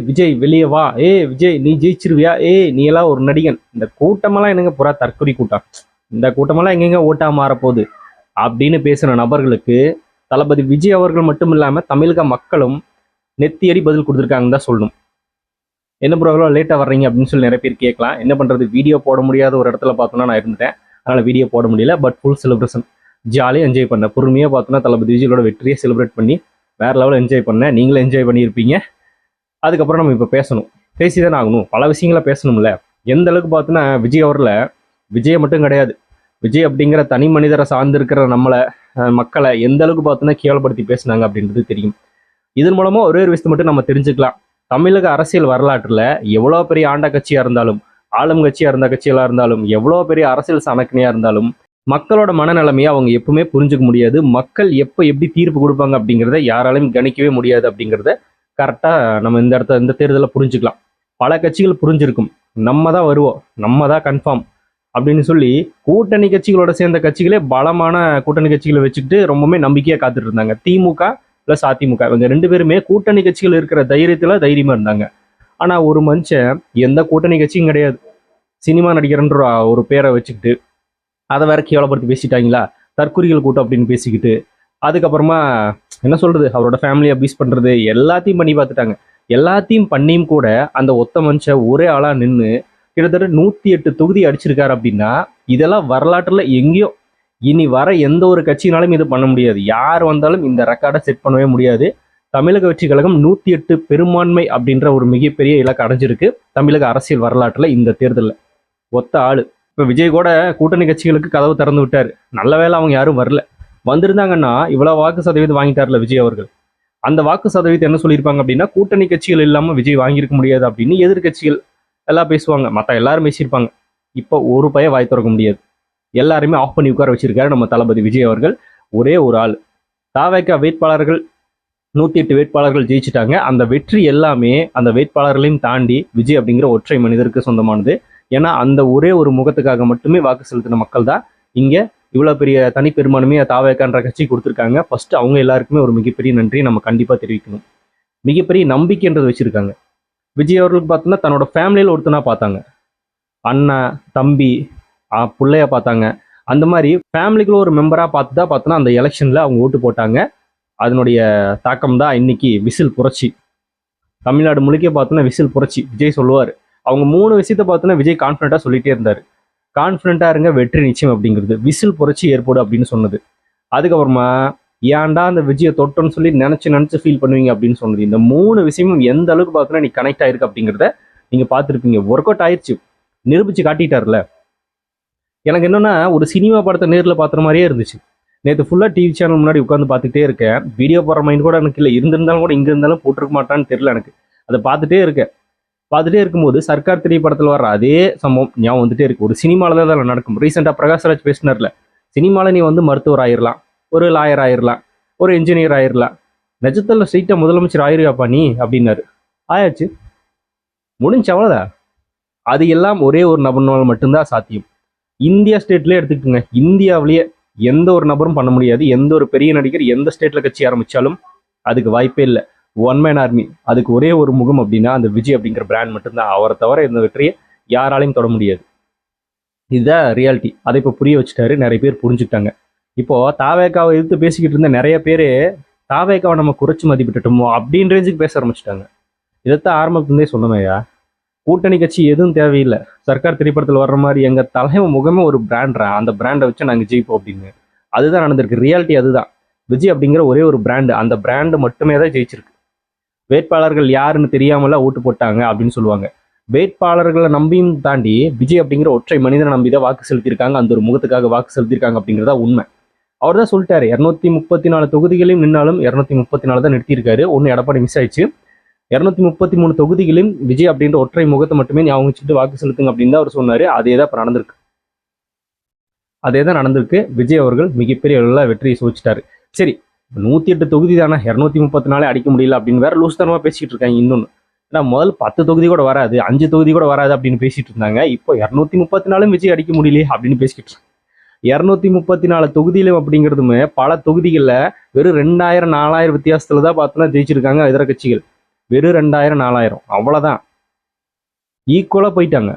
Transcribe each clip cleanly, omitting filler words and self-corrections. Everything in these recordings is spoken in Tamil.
விஜய் வெளியே வா, விஜய் நீ ஜெயிச்சிருவியா, நீ எல்லாம் ஒரு நடிகன். இந்த கூட்டமெல்லாம் என்னங்க புறா தற்கொலை கூட்டம், இந்த கூட்டமெல்லாம் எங்கெங்க ஓட்டா மாறப்போகுது அப்படின்னு பேசுன நபர்களுக்கு தளபதி விஜய் அவர்கள் மட்டும் இல்லாம தமிழக மக்களும் நெத்தியடி பதில் கொடுத்துருக்காங்கன்னு தான் சொல்லணும். என்ன ப்ரோ எவ்வளோ லேட்டாக வர்றீங்க அப்படின்னு சொல்லி நிறைய பேர் கேட்கலாம். என்ன பண்ணுறது, வீடியோ போட முடியாத ஒரு இடத்துல பார்த்தோன்னா நான் இருந்துட்டேன், அதனால் வீடியோ போட முடியல. பட் ஃபுல் செலிப்ரேஷன் ஜாலியாக என்ஜாய் பண்ணேன். பொறுமையாக பார்த்தோன்னா தளபதி விஜயோட வெற்றியை செலிப்ரேட் பண்ணி வேறு லெவலில் என்ஜாய் பண்ணேன். நீங்களும் என்ஜாய் பண்ணியிருப்பீங்க. அதுக்கப்புறம் நம்ம இப்போ பேசணும், பேசி தானே ஆகணும், பல விஷயங்களை பேசணும்ல. எந்த அளவுக்கு பார்த்தோன்னா விஜய் அவரில் விஜய் மட்டும் கிடையாது, விஜய் அப்படிங்கிற தனி மனிதரை சார்ந்திருக்கிற நம்மளை மக்களை எந்த அளவுக்கு பார்த்தோன்னா கேவலப்படுத்தி பேசினாங்க அப்படின்றது தெரியும். இதன் மூலமாக ஒரே ஒரு விஷயத்தை மட்டும் நம்ம தெரிஞ்சுக்கலாம். தமிழக அரசியல் வரலாற்றில் எவ்வளோ பெரிய ஆண்ட கட்சியாக இருந்தாலும், ஆளும் கட்சியாக இருந்த கட்சிகளாக இருந்தாலும், எவ்வளோ பெரிய அரசியல் சணக்கனையாக இருந்தாலும் மக்களோட மனநிலைமையை அவங்க எப்பவுமே புரிஞ்சுக்க முடியாது. மக்கள் எப்போ எப்படி தீர்ப்பு கொடுப்பாங்க அப்படிங்கிறத யாராலையும் கணிக்கவே முடியாது அப்படிங்கிறத கரெக்டாக நம்ம இந்த தேர்தலில் புரிஞ்சுக்கலாம். பல கட்சிகள் புரிஞ்சிருக்கும், நம்ம தான் வருவோம், நம்ம தான் கன்ஃபார்ம் அப்படின்னு சொல்லி கூட்டணி கட்சிகளோட சேர்ந்த கட்சிகளே பலமான கூட்டணி கட்சிகளை வச்சுக்கிட்டு ரொம்பவுமே நம்பிக்கையாக காத்துட்டு இருந்தாங்க. திமுக ப்ளஸ் அதிமுக இவங்க ரெண்டு பேருமே கூட்டணி கட்சிகள் இருக்கிற தைரியமாக இருந்தாங்க. ஆனால் ஒரு மனுஷன் எந்த கூட்டணி கட்சியும் கிடையாது, சினிமா நடிகர்ன்ற ஒரு பேரை வச்சுக்கிட்டு அதை வேற கேவலப்படுத்தி பேசிட்டாங்களா, தற்குறிகள் கூட்டம் அப்படின்னு பேசிக்கிட்டு அதுக்கப்புறமா என்ன சொல்றது, அவரோட ஃபேமிலியை அபியூஸ் பண்றது எல்லாத்தையும் பண்ணி பார்த்துட்டாங்க. எல்லாத்தையும் பண்ணியும் கூட அந்த ஒத்த மனுஷன் ஒரே ஆளா நின்று கிட்டத்தட்ட 108 தொகுதி அடிச்சிருக்காரு அப்படின்னா இதெல்லாம் வரலாற்றுல எங்கேயோ இனி வர எந்த ஒரு கட்சினாலும் இது பண்ண முடியாது. யார் வந்தாலும் இந்த ரெக்கார்டை செட் பண்ணவே முடியாது. தமிழக வெற்றி கழகம் 108 பெரும்பான்மை அப்படின்ற ஒரு மிகப்பெரிய இலக்கு அடைஞ்சிருக்கு தமிழக அரசியல் வரலாற்றுல இந்த தேர்தலில். ஒத்த ஆளு இப்போ விஜய் கூட கூட்டணி கட்சிகளுக்கு கதவு திறந்து விட்டாரு. நல்ல வேளை அவங்க யாரும் வரல. வந்திருந்தாங்கன்னா இவ்வளவு வாக்கு சதவீதம் வாங்கிட்டார்ல விஜய் அவர்கள். அந்த வாக்கு சதவீதம் என்ன சொல்லியிருப்பாங்க அப்படின்னா, கூட்டணி கட்சிகள் இல்லாமல் விஜய் வாங்கியிருக்க முடியாது அப்படின்னு எதிர்கட்சிகள் எல்லாம் பேசுவாங்க, மற்ற எல்லாரும் பேசியிருப்பாங்க. இப்போ ஒரு பய வாய் திறக்க முடியாது, எல்லாருமே ஆஃப் பண்ணி உட்கார வச்சிருக்காரு நம்ம தளபதி விஜய் அவர்கள். ஒரே ஒரு ஆள் தாவேக்கா வேட்பாளர்கள் 108 வேட்பாளர்கள் ஜெயிச்சிட்டாங்க. அந்த வெற்றி எல்லாமே அந்த வேட்பாளர்களையும் தாண்டி விஜய் அப்படிங்கிற ஒற்றை மனிதருக்கு சொந்தமானது. ஏன்னா அந்த ஒரே ஒரு முகத்துக்காக மட்டுமே வாக்கு செலுத்தின மக்கள் தான் இங்கே இவ்வளோ பெரிய தனிப்பெரும்பான்மையை தாவேக்கான்ற கட்சி கொடுத்துருக்காங்க. ஃபர்ஸ்ட் அவங்க எல்லாருக்குமே ஒரு மிகப்பெரிய நன்றியை நம்ம கண்டிப்பாக தெரிவிக்கணும். மிகப்பெரிய நம்பிக்கைன்றது வச்சிருக்காங்க. விஜய் அவர்களுக்கு பார்த்தோன்னா தன்னோட ஃபேமிலியில் ஒருத்தனா பார்த்தாங்க, அண்ணன் தம்பி பிள்ளைய பார்த்தாங்க. அந்த மாதிரி ஃபேமிலிக்குள்ள ஒரு மெம்பராக பார்த்து தான் பார்த்தோன்னா அந்த எலெக்ஷனில் அவங்க ஓட்டு போட்டாங்க. அதனுடைய தாக்கம் தான் இன்னைக்கு விசில் புரட்சி. தமிழ்நாடு முழுக்க பார்த்தோன்னா விசில் புரட்சி. விஜய் சொல்லுவார், அவங்க 3 விஷயத்த பார்த்தோன்னா விஜய் கான்ஃபிடண்ட்டாக சொல்லிட்டே இருந்தார். கான்ஃபிடண்ட்டாக இருங்க, வெற்றி நிச்சயம் அப்படிங்கிறது, விசில் புரட்சி ஏற்படும் அப்படின்னு சொன்னது. அதுக்கப்புறமா ஏன்டா அந்த விஜயை தொட்டோன்னு சொல்லி நினச்சி ஃபீல் பண்ணுவீங்க அப்படின்னு சொன்னது. இந்த 3 விஷயமும் எந்த அளவுக்கு பார்த்தோன்னா நீ கனெக்ட் ஆயிருக்கு அப்படிங்கிறத நீங்கள் பார்த்துருப்பீங்க. ஒர்க் அவுட் ஆயிடுச்சு, நிரூபிச்சு காட்டிட்டார்ல. எனக்கு என்னன்னா ஒரு சினிமா படத்தை நேரில் பார்த்துற மாதிரியே இருந்துச்சு. நேற்று ஃபுல்லாக டிவி சேனல் முன்னாடி உட்காந்து பார்த்துட்டே இருக்கேன். வீடியோ போடுற மைண்ட் கூட எனக்கு இல்லை, இருந்திருந்தாலும் கூட இங்கே இருந்தாலும் போட்டிருக்க மாட்டான்னு தெரியல எனக்கு. அதை பார்த்துட்டே இருக்கும்போது சர்க்கார் திரைப்படத்தில் வர்ற அதே சம்பவம் ஞாபகம் வந்துட்டே இருக்கு. ஒரு சினிமாவில் தான் அதில் நடக்கும். ரீசெண்டாக பிரகாஷ்ராஜ் பேசினார்ல, சினிமாவில் நீ வந்து மருத்துவர் ஆயிடலாம், ஒரு லாயர் ஆயிடலாம், ஒரு என்ஜினியர் ஆயிடலாம், நிஜத்தில் ஸ்ட்ரெயிட்டாக முதலமைச்சர் ஆயிருவாப்பா நீ அப்படின்னாரு. ஆயாச்சு, முடிஞ்ச அவ்வளோதான். அது எல்லாம் ஒரே ஒரு நபர்னால் மட்டும்தான் சாத்தியம். இந்தியா ஸ்டேட்லேயே எடுத்துக்கிட்டுங்க, இந்தியாவிலேயே எந்த ஒரு நபரும் பண்ண முடியாது. எந்த ஒரு பெரிய நடிகர் எந்த ஸ்டேட்டில் கட்சி ஆரம்பித்தாலும் அதுக்கு வாய்ப்பே இல்லை. ஒன் மேன் ஆர்மி, அதுக்கு ஒரே ஒரு முகம் அப்படின்னா அந்த விஜய் அப்படிங்கிற பிராண்ட் மட்டும்தான். அவரை தவிர இந்த வெற்றியை யாராலையும் தொட முடியாது. இதுதான் ரியாலிட்டி. அதை இப்போ புரிய வச்சுட்டாரு, நிறைய பேர் புரிஞ்சுக்கிட்டாங்க. இப்போ தாவேக்காவை எதிர்த்து பேசிக்கிட்டு இருந்த நிறைய பேர் தாவேக்காவை நம்ம குறைச்சி மதிப்பிட்டுட்டோமோ அப்படின்ற ரேஞ்சுக்கு பேச ஆரம்பிச்சிட்டாங்க. இதைத்தான் ஆரம்பத்துலேருந்தே சொன்னமையா, கூட்டணி கட்சி எதுவும் தேவையில்லை. சர்க்கார் திரைப்படத்தில் வர்ற மாதிரி எங்கள் தலைவன் முகமே ஒரு பிராண்ட்ரா, அந்த பிராண்டை வச்சு நாங்கள் ஜெயிப்போம் அப்படின்னு. அதுதான் நடந்திருக்கு. ரியாலிட்டி அதுதான். விஜய் அப்படிங்கிற ஒரே ஒரு பிராண்டு, அந்த பிராண்டு மட்டுமே தான் ஜெயிச்சிருக்கு. வேட்பாளர்கள் யாருன்னு தெரியாமல ஓட்டு போட்டாங்க அப்படின்னு சொல்லுவாங்க. வேட்பாளர்களை நம்பியும் தாண்டி விஜய் அப்படிங்கிற ஒற்றை மனிதனை நம்பி தான் வாக்கு செலுத்தியிருக்காங்க. அந்த ஒரு முகத்துக்காக வாக்கு செலுத்தியிருக்காங்க அப்படிங்கிறதா உண்மை. அவர் தான் சொல்லிட்டாரு, 234 தொகுதிகளையும் நின்னாலும் 234 தான் நிறுத்தியிருக்காரு. ஒன்று எடப்பாடி மிஸ் ஆயிடுச்சு. 233 தொகுதிகளையும் விஜய் அப்படின்ற ஒற்றை முகத்தை மட்டுமே ஞாபகம் வச்சுட்டு வாக்கு செலுத்துங்க அப்படின்னு தான் அவர் சொன்னாரு. அதே தான் இப்போ நடந்திருக்கு. விஜய் அவர்கள் மிகப்பெரிய அளவில் வெற்றியை சோச்சிட்டாரு. சரி, 108 தொகுதி தானே, 234 அடிக்க முடியல அப்படின்னு வேற லூஸ் தனமா பேசிட்டு இருக்காங்க. இன்னொன்று, ஏன்னா முதல் 10 தொகுதி கூட வராது, 5 தொகுதி கூட வராது அப்படின்னு பேசிட்டு இருந்தாங்க. இப்போ 234 விஜய் அடிக்க முடியலையே அப்படின்னு பேசிக்கிட்டு 234 தொகுதியிலும் அப்படிங்கிறதுமே பல தொகுதிகளில் வெறும் 2000 4000 வித்தியாசத்துல தான் பார்த்தோன்னா ஜெயிச்சிருக்காங்க இதர கட்சிகள். வெறும் 2000 4000 அவ்வளவுதான். ஈக்குவலா போயிட்டாங்க.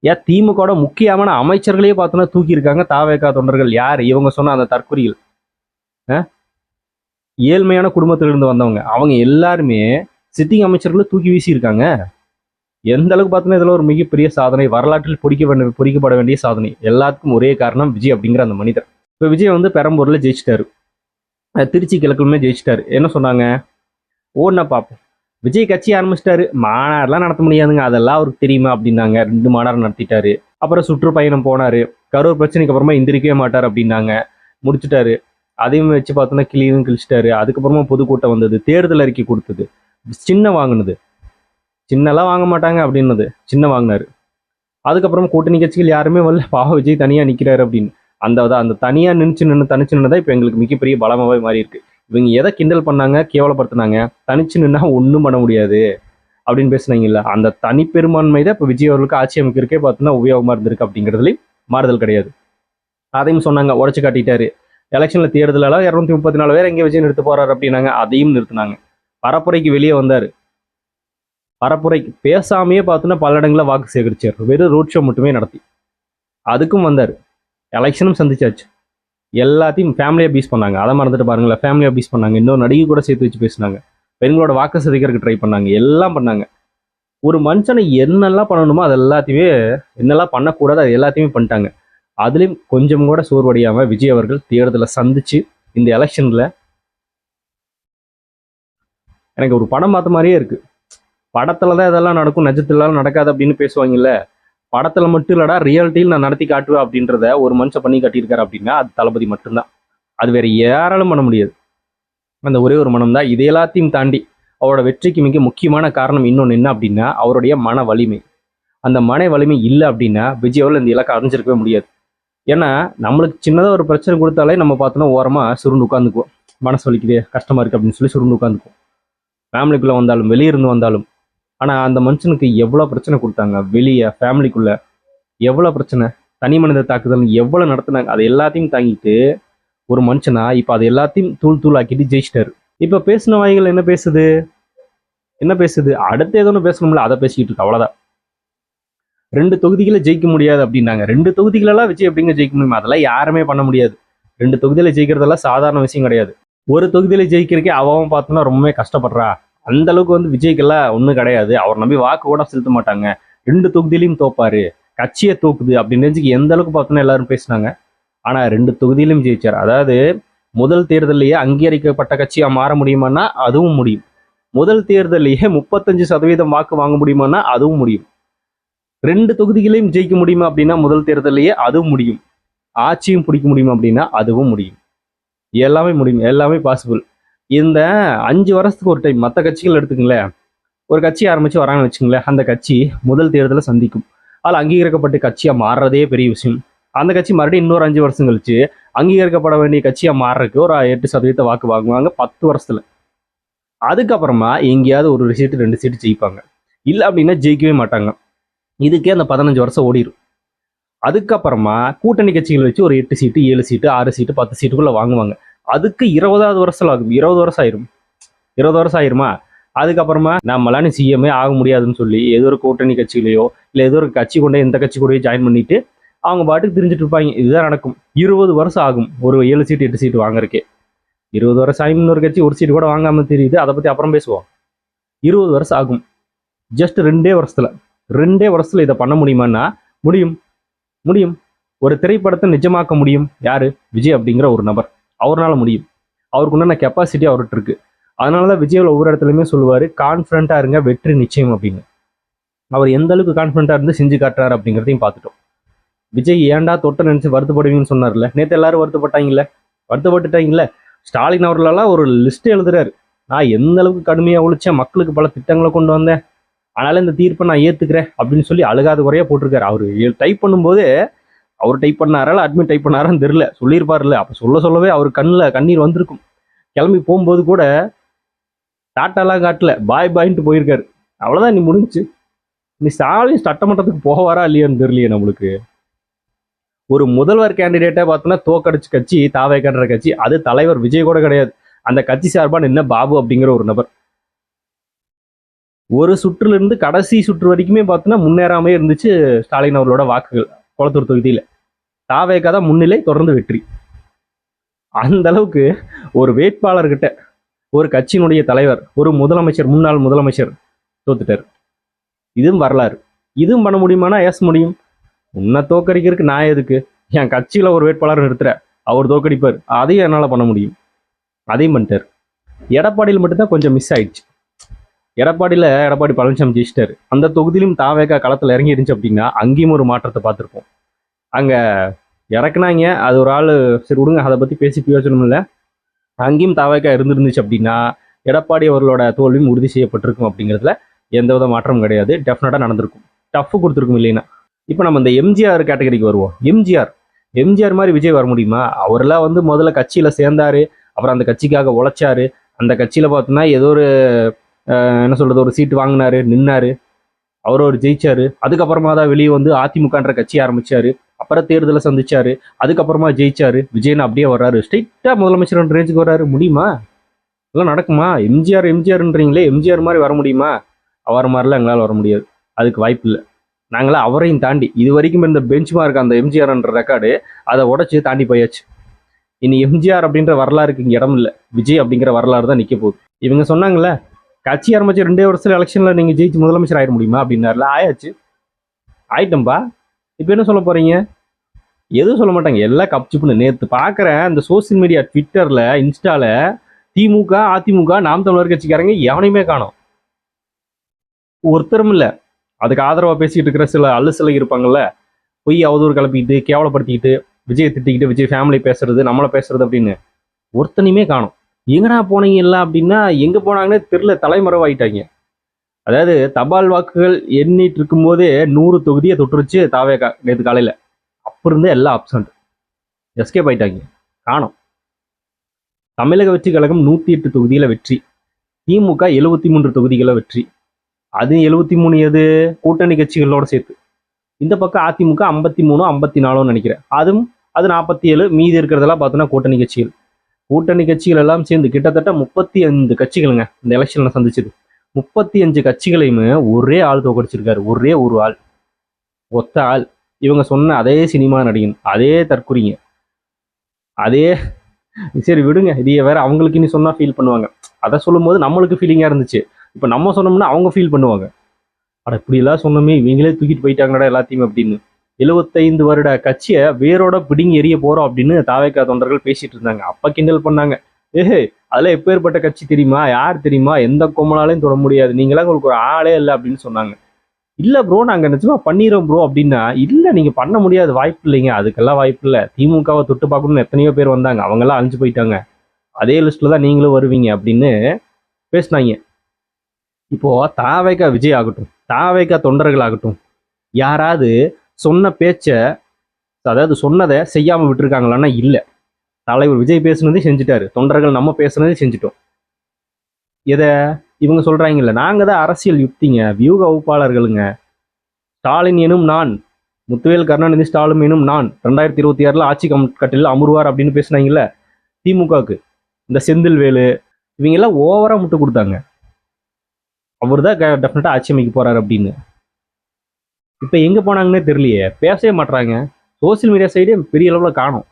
ஏன் திமுக முக்கியமான அமைச்சர்களையே பார்த்தோன்னா தூக்கி இருக்காங்க தாவேகா தொண்டர்கள். யார் இவங்க சொன்ன அந்த தற்குறிகள்? ஏழ்மையான குடும்பத்திலிருந்து வந்தவங்க அவங்க எல்லாருமே சிட்டிங் அமைச்சர்களை தூக்கி வீசி இருக்காங்க. எந்த அளவுக்கு பார்த்தோன்னா இதுல ஒரு மிகப்பெரிய சாதனை, வரலாற்றில் பொறிக்கப்பட வேண்டிய சாதனை. எல்லாத்துக்கும் ஒரே காரணம் விஜய் அப்படிங்கிற அந்த மனிதர். இப்போ விஜய் வந்து பெரம்பூர்ல ஜெயிச்சிட்டாரு, திருச்சி கிழக்குமே ஜெயிச்சிட்டாரு. என்ன சொன்னாங்க? ஓடனா பார்ப்போம், விஜய் கட்சி ஆரம்பிச்சிட்டாரு, மாநாடுலாம் நடத்த முடியாதுங்க, அதெல்லாம் அவருக்கு தெரியுமா அப்படின்னாங்க. 2 மாநாடு நடத்திட்டாரு. அப்புறம் சுற்றுப்பயணம் போனாரு. கரூர் பிரச்சனைக்கு அப்புறமா எந்திரிக்கவே மாட்டார் அப்படின்னாங்க. முடிச்சுட்டாரு. அதையும் வச்சு பார்த்தோன்னா கிளியும் கிழிச்சிட்டாரு. அதுக்கப்புறமா பொதுக்கூட்டம் வந்தது, தேர்தல் அறிக்கை கொடுத்தது, சின்ன வாங்கினது, சின்னலாம் வாங்க மாட்டாங்க அப்படின்னது, சின்ன வாங்கினாரு. அதுக்கப்புறம் கூட்டணி கட்சிகள் யாருமே வரல, பாவ விஜய் தனியா நிக்கிறாரு அப்படின்னு. அந்த தனியா தனிச்சு நின்னுதான் இப்ப எங்களுக்கு மிகப்பெரிய பலமாவே மாறி இருக்கு. இவங்க எதை கிண்டல் பண்ணாங்க, கேவலப்படுத்தினாங்க, தனிச்சு நின்னா ஒன்றும் பண்ண முடியாது அப்படின்னு பேசுனாங்கல்ல, அந்த தனிப்பெரும்பான்மை தான் இப்போ விஜய் அவர்களுக்கு ஆட்சி அமைக்கிறதுக்கே பார்த்தோன்னா உபயோகமா இருந்திருக்கு அப்படிங்கிறதுலையும் மாறுதல் கிடையாது. அதையும் சொன்னாங்க, உடச்சு காட்டிட்டாரு. எலெக்ஷன்ல தேர்தலால 234 பேர் எங்கே விஜய் நிறுத்த போறாரு அப்படின்னாங்க, அதையும் நிறுத்தினாங்க. பரப்புரைக்கு வெளியே வந்தாரு. பரப்புரைக்கு பேசாமையே பார்த்தோன்னா பல இடங்களில் வாக்கு சேகரிச்சார், வெறும் ரோட் ஷோ மட்டுமே நடத்தி. அதுக்கும் வந்தார். எலெக்ஷனும் சந்திச்சாச்சு. எல்லாத்தையும் ஃபேமிலியாக பீஸ் பண்ணாங்க, அதை மறந்துட்டு பாருங்களேன். ஃபேமிலியாக பீஸ் பண்ணாங்க, இன்னொரு நடிகை கூட சேர்த்து வச்சு பேசினாங்க, பெண்களோட வாக்கு சிதைக்கிறதுக்கு ட்ரை பண்ணாங்க, எல்லாம் பண்ணாங்க. ஒரு மனுஷனை என்னெல்லாம் பண்ணணுமோ அது எல்லாத்தையுமே, என்னெல்லாம் பண்ணக்கூடாது அது எல்லாத்தையுமே பண்ணிட்டாங்க. அதுலேயும் கொஞ்சம் கூட சோர்வடையாம விஜய் அவர்கள் தேர்தலை சந்திச்சு இந்த எலெக்ஷன்ல எனக்கு ஒரு படம் பார்த்த மாதிரியே இருக்கு. படத்துலதான் இதெல்லாம் நடக்கும், நிஜத்துல நடக்காது அப்படின்னு பேசுவாங்கல்ல. படத்துல மட்டும் இல்லடா, ரியாலிட்டியில் நான் நடத்தி காட்டுவேன் அப்படின்றத ஒரு மனுஷன் பண்ணி காட்டியிருக்காரு அப்படின்னா அது தளபதி மட்டும்தான். அது வேற யாராலும் பண்ண முடியாது. அந்த ஒரே ஒரு மனம் தான். இது எல்லாத்தையும் தாண்டி அவரோட வெற்றிக்கு மிக முக்கியமான காரணம் இன்னொன்று என்ன அப்படின்னா அவருடைய மன வலிமை. அந்த மன வலிமை இல்லை அப்படின்னா விஜய் அவர்கள் இந்த இலக்கை அடைஞ்சிருக்கவே முடியாது. ஏன்னா நம்மளுக்கு சின்னதாக ஒரு பிரச்சனை கொடுத்தாலே நம்ம பார்த்தோன்னா ஓரமாக சுருண்டு உட்காந்துக்குவோம். மனசு வலிக்குது, கஷ்டமா இருக்கு அப்படின்னு சொல்லி சுருண்டு உட்காந்துக்குவோம். ஃபேமிலிக்குள்ள வந்தாலும் வெளியிருந்து வந்தாலும். ஆனா அந்த மனுஷனுக்கு எவ்வளவு பிரச்சனை கொடுத்தாங்க, வெளியே ஃபேமிலிக்குள்ள எவ்வளவு பிரச்சனை, தனி மனித தாக்குதல் எவ்வளவு நடத்தினாங்க. அது எல்லாத்தையும் தாங்கிட்டு ஒரு மனுஷனா இப்ப அது எல்லாத்தையும் தூள் ஆக்கிட்டு ஜெயிச்சிட்டாரு. இப்ப பேசின வாய்கள் என்ன பேசுது, அடுத்து ஏதோ ஒன்று பேசணும்ல, அதை பேசிக்கிட்டு இருக்கு, அவ்வளவுதான். 2 தொகுதிகளை ஜெயிக்க முடியாது அப்படின்னாங்க. 2 தொகுதிகளெல்லாம் விஜய் எப்படிங்க ஜெயிக்க முடியுமா? அதெல்லாம் யாருமே பண்ண முடியாது. 2 தொகுதியில ஜெயிக்கிறதெல்லாம் சாதாரண விஷயம் கிடையாது. ஒரு தொகுதியில ஜெயிக்கிறதுக்கே அவன் பார்த்தோன்னா ரொம்பவே கஷ்டப்படுறா. அந்த அளவுக்கு வந்து விஜய்க்கெல்லாம் ஒன்றும் கிடையாது. அவர் நம்பி வாக்கு கூட செலுத்த மாட்டாங்க. 2 தொகுதியிலையும் தோப்பாரு, கட்சியை தோக்குது அப்படின்னு எந்த அளவுக்கு பார்த்தோன்னா எல்லாரும் பேசினாங்க. ஆனா 2 தொகுதியிலும் ஜெயிச்சார். அதாவது முதல் தேர்தலையே அங்கீகரிக்கப்பட்ட கட்சியா மாற முடியுமான்னா அதுவும் முடியும். முதல் தேர்தலையே 35% வாக்கு வாங்க முடியுமான்னா அதுவும் முடியும். 2 தொகுதிகளையும் ஜெயிக்க முடியுமா அப்படின்னா முதல் தேர்தலையே அதுவும் முடியும். ஆட்சியும் பிடிக்க முடியுமா அப்படின்னா அதுவும் முடியும். எல்லாமே முடியும், எல்லாமே பாசிபிள். இந்த 5 வருஷத்துக்கு ஒரு டைம் மற்ற கட்சிகள் எடுத்துக்கங்களேன், ஒரு கட்சி ஆரம்பிச்சு வராங்கன்னு வச்சுங்களேன், அந்த கட்சி முதல் தேர்தலை சந்திக்கும். அதில் அங்கீகரிக்கப்பட்ட கட்சியா மாறுறதே பெரிய விஷயம். அந்த கட்சி மறுபடியும் இன்னொரு 5 வருஷம் கழிச்சு அங்கீகரிக்கப்பட வேண்டிய கட்சியா மாறுறதுக்கு ஒரு 8% வாக்கு வாங்குவாங்க 10 வருஷத்துல. அதுக்கப்புறமா எங்கேயாவது ஒரு சீட்டு 2 சீட்டு ஜெயிப்பாங்க, இல்லை அப்படின்னா ஜெயிக்கவே மாட்டாங்க. இதுக்கே அந்த 15 வருஷம் ஓடிடும். அதுக்கப்புறமா கூட்டணி கட்சிகள் வச்சு ஒரு 8 சீட்டு 7 சீட்டு 6 சீட்டு 10 சீட்டுக்குள்ள வாங்குவாங்க. அதுக்கு 20வது வருஷம் ஆகும். 20 வருஷம் ஆயிரும். 20 வருஷம் ஆயிருமா? அதுக்கப்புறமா நம்மளால சிஎம்ஏ ஆக முடியாதுன்னு சொல்லி ஏதோ ஒரு கூட்டணி கட்சியிலையோ இல்லை ஏதோ ஒரு கட்சி கொண்டே இந்த கட்சி கூடயோ ஜாயின் பண்ணிட்டு அவங்க பாட்டுக்கு தெரிஞ்சுட்டு இருப்பாங்க. இதுதான் நடக்கும். 20 வருஷம் ஆகும் ஒரு 7 சீட்டு 8 சீட்டு வாங்குறக்கே. 20 வருஷம் ஆகும். இன்னொரு கட்சி ஒரு சீட்டு கூட வாங்காம தெரியுது, அதை பத்தி அப்புறம் பேசுவோம். 20 வருஷம் ஆகும். ஜஸ்ட் 2 வருஷத்துல இதை பண்ண முடியுமான்னா முடியும். ஒரு திரைப்படத்தை நிஜமாக்க முடியும். யாரு? விஜய் அப்படிங்கிற ஒரு நபர். அவரால் முடியும். அவருக்கு உண்டான கெப்பாசிட்டி அவர்கிட்ட இருக்கு. அதனாலதான் விஜய் ஒவ்வொரு இடத்துலையுமே சொல்லுவாரு, கான்ஃபிடண்டா இருங்க, வெற்றி நிச்சயம் அப்படின்னு. அவர் எந்த அளவுக்கு கான்ஃபிடண்டா இருந்து செஞ்சு காட்டுறாரு அப்படிங்கிறதையும் பார்த்துட்டோம். விஜய் ஏன்டா தொட்ட நினைச்சு வருத்தப்படுவீங்கன்னு சொன்னார்ல, நேற்று எல்லாரும் வருத்தப்பட்டுட்டாங்கல்ல. ஸ்டாலின் அவர்களெல்லாம் ஒரு லிஸ்ட் எழுதுறாரு, நான் எந்த அளவுக்கு கடுமையா ஒழிச்சேன், மக்களுக்கு பல திட்டங்களை கொண்டு வந்தேன், அதனால இந்த தீர்ப்பை நான் ஏத்துக்கிறேன் அப்படின்னு சொல்லி அழுகாத குறையா போட்டிருக்காரு. அவரு டைப் பண்ணும்போது அவர் டைப் பண்ணாரா அட்மிட் டைப் பண்ணாரான்னு தெரியல, சொல்லியிருப்பாருல்ல. அப்ப சொல்லவே அவர் கண்ணில் கண்ணீர் வந்திருக்கும். கிளம்பி போகும்போது கூட டாட்டாலாம் காட்டல, பாய்ன்ட்டு போயிருக்காரு. அவ்வளவுதான், நீ முடிஞ்சு. நீ ஸ்டாலின் சட்டமன்றத்துக்கு போவாரா இல்லையான்னு தெரியலையே நம்மளுக்கு. ஒரு முதல்வர் கேண்டிடேட்டா பார்த்தோன்னா தோக்கடிச்சு கட்சி தாவேக்கான்ற கட்சி, அது தலைவர் விஜய் கூட கிடையாது. அந்த கட்சி சார்பா நின்ன பாபு அப்படிங்கிற ஒரு நபர். ஒரு சுற்றுல இருந்து கடைசி சுற்று வரைக்குமே பார்த்தோன்னா முன்னேறாமே இருந்துச்சு ஸ்டாலின் அவர்களோட வாக்குகள். கொளத்தூர் தொகுதியில தாவேகா தான் முன்னிலை, தொடர்ந்து வெற்றி. அந்த அளவுக்கு ஒரு வேட்பாளர்கிட்ட ஒரு கட்சியினுடைய தலைவர், ஒரு முதலமைச்சர், முன்னாள் முதலமைச்சர் தோத்துட்டார். இதுவும் வரலாறு. இதுவும் பண்ண முடியுமானா எஸ் முடியும். உன்னை தோக்கடிக்கிறதுக்கு நான் எதுக்கு, என் கட்சியில ஒரு வேட்பாளர் நிறுத்துற, அவர் தோக்கடிப்பார், அதையும் என்னால் பண்ண முடியும். அதையும் பண்ணிட்டார். எடப்பாடியில் மட்டும்தான் கொஞ்சம் மிஸ் ஆயிடுச்சு. எடப்பாடி பழனிசாமி ஜெயிச்சிட்டாரு. அந்த தொகுதியிலும் தாவேகா களத்தில் இறங்கி இருந்துச்சு அப்படின்னா அங்கேயும் ஒரு மாற்றத்தை பார்த்துருப்போம். அங்கே இறக்குனாங்க, அது ஒரு ஆள், சரி விடுங்க, அதை பற்றி பேசி பிரயோஜனம் இல்லை. அங்கேயும் தாவேகா இருந்துருந்துச்சு அப்படின்னா எடப்பாடி அவர்களோட தோல்வியும் உறுதி செய்யப்பட்டிருக்கும் அப்படிங்கிறதுல எந்தவித மாற்றமும் கிடையாது. டெஃபினட்டாக நடந்திருக்கும். டஃப் கொடுத்துருக்கும் இல்லைன்னா. இப்போ நம்ம இந்த எம்ஜிஆர் கேட்டகரிக்கு வருவோம். எம்ஜிஆர் மாதிரி விஜய் வர முடியுமா? அவரெல்லாம் வந்து முதல்ல கட்சியில் சேர்ந்தாரு, அப்புறம் அந்த கட்சிக்காக உழைச்சாரு. அந்த கட்சியில் பார்த்தோன்னா ஏதோ ஒரு என்ன சொல்கிறது, ஒரு சீட்டு வாங்கினாரு, நின்னாரு, அவர் ஜெயிச்சாரு. அதுக்கப்புறமா தான் வெளியே வந்து அதிமுகன்ற கட்சி ஆரம்பிச்சாரு. அப்புறம் தேர்தலை சந்திச்சாரு. அதுக்கப்புறமா ஜெயிச்சாரு. விஜயன் அப்படியே வர்றாரு, ஸ்ட்ரெயிட்டாக முதலமைச்சர் ரேஞ்சுக்கு வர்றாரு. முடியுமா? இதெல்லாம் நடக்குமா? எம்ஜிஆர்ன்றீங்களே, எம்ஜிஆர் மாதிரி வர முடியுமா? அவர் மாதிரிலாம் எங்களால் வர முடியாது. அதுக்கு வாய்ப்பு இல்லை. நாங்களாம் அவரையும் தாண்டி இது வரைக்கும் இந்த பெஞ்ச் மார்க், அந்த எம்ஜிஆர்ன்ற ரெக்கார்டு, அதை உடச்சி தாண்டி போயாச்சு. இனி எம்ஜிஆர் அப்படின்ற வரலாறுக்கு இங்கே இடம் இல்லை. விஜய் அப்படிங்கிற வரலாறு தான் நிற்க போகுது. இவங்க சொன்னாங்கல்ல, கட்சி ஆரம்பிச்சு 2 வருஷத்துல எலெக்ஷன்ல நீங்க ஜெயிச்சு முதலமைச்சர் ஆயிட முடியுமா அப்படின்னாருல. ஆயாச்சு, ஆயிட்டம்பா. இப்போ என்ன சொல்ல போறீங்க? எதுவும் சொல்ல மாட்டாங்க, எல்லாம் கப்சிப்புன்னு. நேற்று பார்க்குறேன் இந்த சோசியல் மீடியா, ட்விட்டர்ல, இன்ஸ்டால, திமுக, அதிமுக, நாம் தமிழர் கட்சிக்காரங்க எவனையுமே காணோம். ஒருத்தரும் இல்லை. அதுக்கு ஆதரவாக பேசிக்கிட்டு இருக்கிற சில அல்லு இருப்பாங்கல்ல, பொய் அவதூறு கிளப்பிக்கிட்டு, கேவலப்படுத்திக்கிட்டு, விஜய் திட்டிக்கிட்டு, விஜய் ஃபேமிலி பேசுறது, நம்மளை பேசுறது அப்படின்னு ஒருத்தனையுமே காணும். எங்கடா போனீங்க எல்லாம் அப்படின்னா எங்கே போனாங்கன்னே தெரியல, தலைமறைவாயிட்டாங்க. அதாவது தபால் வாக்குகள் எண்ணிட்டு இருக்கும்போதே 100 தொகுதியை தொட்டுருச்சு தாவேகா நேற்று காலையில். அப்போ இருந்தே எல்லாம் அப்சண்ட், எஸ்கேப் ஆயிட்டாங்க, காணும். தமிழக வெற்றி கழகம் 108 தொகுதியில் வெற்றி, திமுக 73 தொகுதிகளை வெற்றி. அது 73 எது? கூட்டணி கட்சிகளோட சேர்த்து. இந்த பக்கம் அதிமுக 53 54 நினைக்கிறேன். அது 47. மீதி இருக்கிறதெல்லாம் பார்த்தோன்னா கூட்டணி கட்சிகள் எல்லாம் சேர்ந்து கிட்டத்தட்ட 35 கட்சிகளுங்க இந்த எலெக்ஷன்ல சந்திச்சது. 35 கட்சிகளையுமே ஒரே ஆள் தோக்கடிச்சிருக்காரு. ஒரே ஒரு ஆள், ஒத்த ஆள். இவங்க சொன்ன அதே சினிமா நடிகன், அதே தற்குறிங்க, அதே. சரி விடுங்க, இதையே வேற அவங்களுக்கு இனி சொன்னா ஃபீல் பண்ணுவாங்க. அதை சொல்லும் போது நம்மளுக்கு ஃபீலிங்கா இருந்துச்சு. இப்போ நம்ம சொன்னோம்னா அவங்க ஃபீல் பண்ணுவாங்க. அட இப்படி எல்லாம் சொன்னோமே, இவங்களே தூக்கிட்டு போயிட்டாங்கடா எல்லாத்தையும் அப்படின்னு. 75 வருட கட்சியை வேரோட பிடுங்கி எரிய போறோம் அப்படின்னு தாவேகா தொண்டர்கள் பேசிட்டு இருந்தாங்க. அப்ப கிண்டல் பண்ணாங்க, அதெல்லாம் எப்பேற்பட்ட கட்சி தெரியுமா, யார் தெரியுமா, எந்த கொம்மனாலையும் தொட முடியாது, நீங்களாம் உங்களுக்கு ஒரு ஆளே இல்லை அப்படின்னு சொன்னாங்க. இல்ல ப்ரோ, நாங்க நிச்சயமா பண்ணிடுறோம் ப்ரோ அப்படின்னா, இல்ல நீங்க பண்ண முடியாது, வாய்ப்பு இல்லைங்க, அதுக்கெல்லாம் வாய்ப்பு இல்லை. திமுகவை தொட்டு பார்க்கணும்னு எத்தனையோ பேர் வந்தாங்க, அவங்க எல்லாம் அழிஞ்சு போயிட்டாங்க, அதே லிஸ்ட்ல தான் நீங்களும் வருவீங்க அப்படின்னு பேசினாங்க. இப்போ தாவேகா விஜய் ஆகட்டும், தாவேகா தொண்டர்கள் ஆகட்டும், யாராவது சொன்ன பேச்ச, அதாவது சொன்னதை செய்யாம விட்டுருக்காங்களான்னா இல்லை. தலைவர் விஜய் பேசுனதே செஞ்சுட்டாரு, தொண்டர்கள் நம்ம பேசுனதே செஞ்சுட்டோம். எதை இவங்க சொல்றாங்கல்ல, நாங்க தான் அரசியல் யுக்திங்க, வியூக வகுப்பாளர்களுங்க. ஸ்டாலின் எனும் நான், முத்துவேல் கருணாநிதி ஸ்டாலின் எனும் நான் 2026 ஆட்சி கட்டில் அமர்வார் அப்படின்னு பேசினாங்கல்ல திமுகவுக்கு. இந்த செந்தில் வேலு இவங்க எல்லாம் ஓவரா முட்டு கொடுத்தாங்க. அவர் தான் டெஃபினட்டா ஆட்சி அமைக்க போறாரு அப்படின்னு. இப்ப எங்க போனாங்கன்னே தெரியலையே, பேசவே மாட்டாங்க. சோசியல் மீடியா சைடே பெரிய அளவுல காணும்.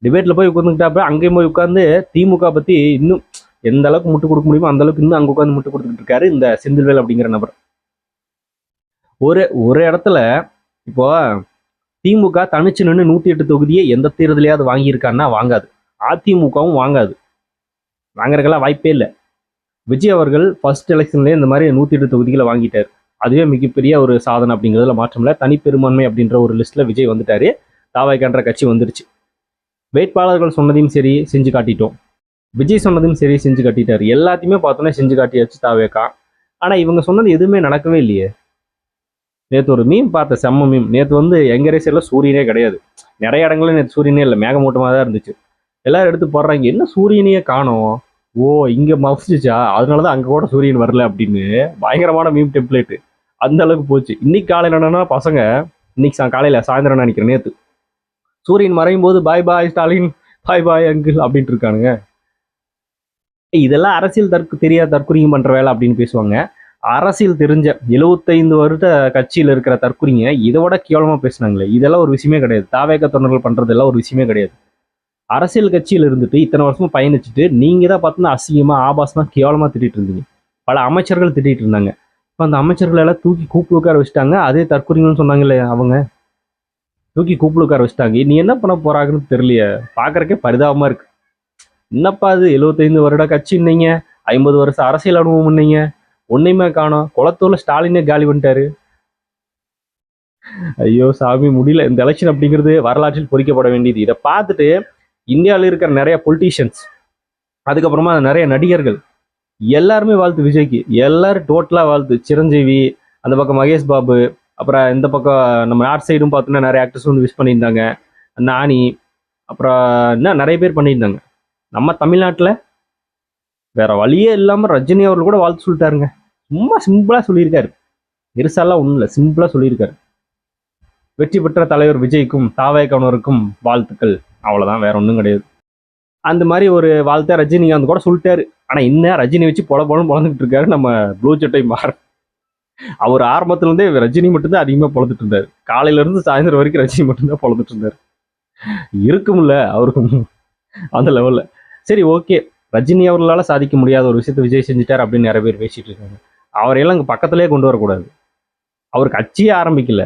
டிபேட்ல போய் உட்காந்துக்கிட்டாப்ப அங்கேயும் போய் உட்காந்து திமுக பத்தி இன்னும் எந்த அளவுக்கு முட்டு கொடுக்க முடியுமோ அந்த அளவுக்கு இன்னும் அங்க உட்காந்து முட்டு கொடுத்துட்டு இருக்காரு இந்த செந்தில்வேல் அப்படிங்கிற நபர். ஒரு இடத்துல இப்போ திமுக தனிச்சு நின்று 108 தொகுதியை எந்த தேர்தலையாவது வாங்கியிருக்காருன்னா வாங்காது. அதிமுகவும் வாங்காது, வாங்குறதுக்கெல்லாம் வாய்ப்பே இல்லை. விஜய் அவர்கள் ஃபர்ஸ்ட் எலெக்ஷன்லேயே இந்த மாதிரி 108 தொகுதிகளை வாங்கிட்டார். அதுவே மிகப்பெரிய ஒரு சாதனை அப்படிங்கிறதுல மாற்றம் இல்லை. தனிப்பெரும்பான்மை அப்படின்ற ஒரு லிஸ்ட்ல விஜய் வந்துட்டாரு. தாவேகான்ற கட்சி வந்துருச்சு. வேட்பாளர்கள் சொன்னதையும் சரி செஞ்சு காட்டிட்டோம், விஜய் சொன்னதையும் சரி செஞ்சு காட்டிட்டாரு. எல்லாத்தையுமே பார்த்தோன்னா செஞ்சு காட்டியாச்சு தாவேகா. ஆனா இவங்க சொன்னது எதுவுமே நடக்கவே இல்லையே. நேற்று ஒரு மீம் பார்த்தேன், செம்ம மீம். நேற்று வந்து எங்க ரேசியர்ல சூரியனே கிடையாது, நிறைய இடங்கள்ல நேற்று சூரியனே இல்லை, மேகமூட்டமாக தான் இருந்துச்சு. எல்லாரும் எடுத்து போடுறாங்க, என்ன சூரியனையே காணோம், ஓ இங்க மஃப்சிச்சா, அதனாலதான் அங்க கூட சூரியன் வரல அப்படின்னு. பயங்கரமான மீம் டெம்ப்ளேட்டு, அந்த அளவுக்கு போச்சு. இன்னைக்கு காலையில் என்னன்னா பசங்க, இன்னைக்கு காலையில சாயந்தரம் நினைக்கிறேன், நேற்று சூரியன் மறையும் போது பாய் பாய் ஸ்டாலின், பாய் பாய் அங்கிள் அப்படின்ட்டு இருக்கானுங்க. இதெல்லாம் அரசியல் தெரியாத தற்கொலையும் பண்ற வேலை அப்படின்னு பேசுவாங்க. அரசியல் தெரிஞ்ச 75 வருட கட்சியில் இருக்கிற தற்குறிங்க இதை விட கேவலமா பேசுனாங்களே, இதெல்லாம் ஒரு விஷயமே கிடையாது. தாவேக தொண்டர்கள் பண்றதெல்லாம் ஒரு விஷயமே கிடையாது. அரசியல் கட்சியில் இருந்துட்டு இத்தனை வருஷமா பயணிச்சுட்டு நீங்க தான் பார்த்தீங்கன்னா அசிங்கமா ஆபாசமா கேவலமா திட்டிட்டு இருந்தீங்க. பல அமைச்சர்கள் திட்டிட்டு இருந்தாங்க. இப்போ அந்த அமைச்சர்கள் எல்லாம் தூக்கி கூப்பிட்டு உட்கார வச்சுட்டாங்க. அதே தற்குறிங்கன்னு சொன்னாங்களே அவங்க, தூக்கி கூப்பிட்டு உட்கார வச்சுட்டாங்க. நீ என்ன பண்ண போறாங்கன்னு தெரியலையே, பாக்குறக்கே பரிதாபமா இருக்கு. என்னப்பா அது 75 வருட கட்சின்னீங்க, 50 வருஷம் அரசியல் அனுபவம்னீங்க, ஒன்னையுமே காணோம். குளத்தூர்ல ஸ்டாலினே காலி பண்ணிட்டாரு. ஐயோ சாமி முடியல. இந்த எலெக்ஷன் அப்படிங்கிறது வரலாற்றில் பொறிக்கப்பட வேண்டியது. இதை பார்த்துட்டு இந்தியாவில் இருக்கிற நிறைய பொலிட்டீஷியன்ஸ், அதுக்கப்புறமா நிறைய நடிகர்கள் எல்லாருமே வாழ்த்து விஜய்க்கு. எல்லாரும் டோட்டலா வாழ்த்து. சிரஞ்சீவி, அந்த பக்கம் மகேஷ் பாபு, அப்புறம் இந்த பக்கம் நம்ம நார்த் சைடும் பார்த்தோன்னா நிறைய ஆக்டர்ஸ் வந்து விஷ் பண்ணியிருந்தாங்க. நானி, அப்புறம் இன்னும் நிறைய பேர் பண்ணியிருந்தாங்க. நம்ம தமிழ்நாட்டில் வேற வழியே இல்லாம ரஜினி அவர்கள் கூட வாழ்த்து சொல்லிட்டாருங்க. சும்மா சிம்பிளா சொல்லியிருக்காரு. இருசாலாம் ஒன்றும் இல்லை, சிம்பிளா சொல்லியிருக்காரு. வெற்றி பெற்ற தலைவர் விஜய்க்கும் தாவேகவனருக்கும் வாழ்த்துக்கள், அவ்வளவுதான், வேற ஒன்றும் கிடையாது. அந்த மாதிரி ஒரு வாழ்த்தை ரஜினிகாந்த் கூட சொல்லிட்டாரு. ஆனா இன்னும் ரஜினி வச்சு பொழந்துக்கிட்டு இருக்காரு நம்ம ப்ளூ சட்டை மாற. அவர் ஆரம்பத்துல இருந்தே ரஜினி மட்டும்தான் அதிகமா பொழந்துட்டு இருந்தாரு. காலையில இருந்து சாயந்தரம் வரைக்கும் ரஜினி மட்டும்தான் பொழந்துட்டு இருந்தாரு. இருக்கும்ல அவருக்கும் அந்த லெவல்ல. சரி, ஓகே, ரஜினி அவர்களால சாதிக்க முடியாத ஒரு விஷயத்தை விஜய் செஞ்சுட்டார் அப்படின்னு நிறைய பேர் பேசிட்டு இருக்காங்க. அவரையெல்லாம் இங்க பக்கத்திலேயே கொண்டு வரக்கூடாது. அவர் கட்சியே ஆரம்பிக்கல.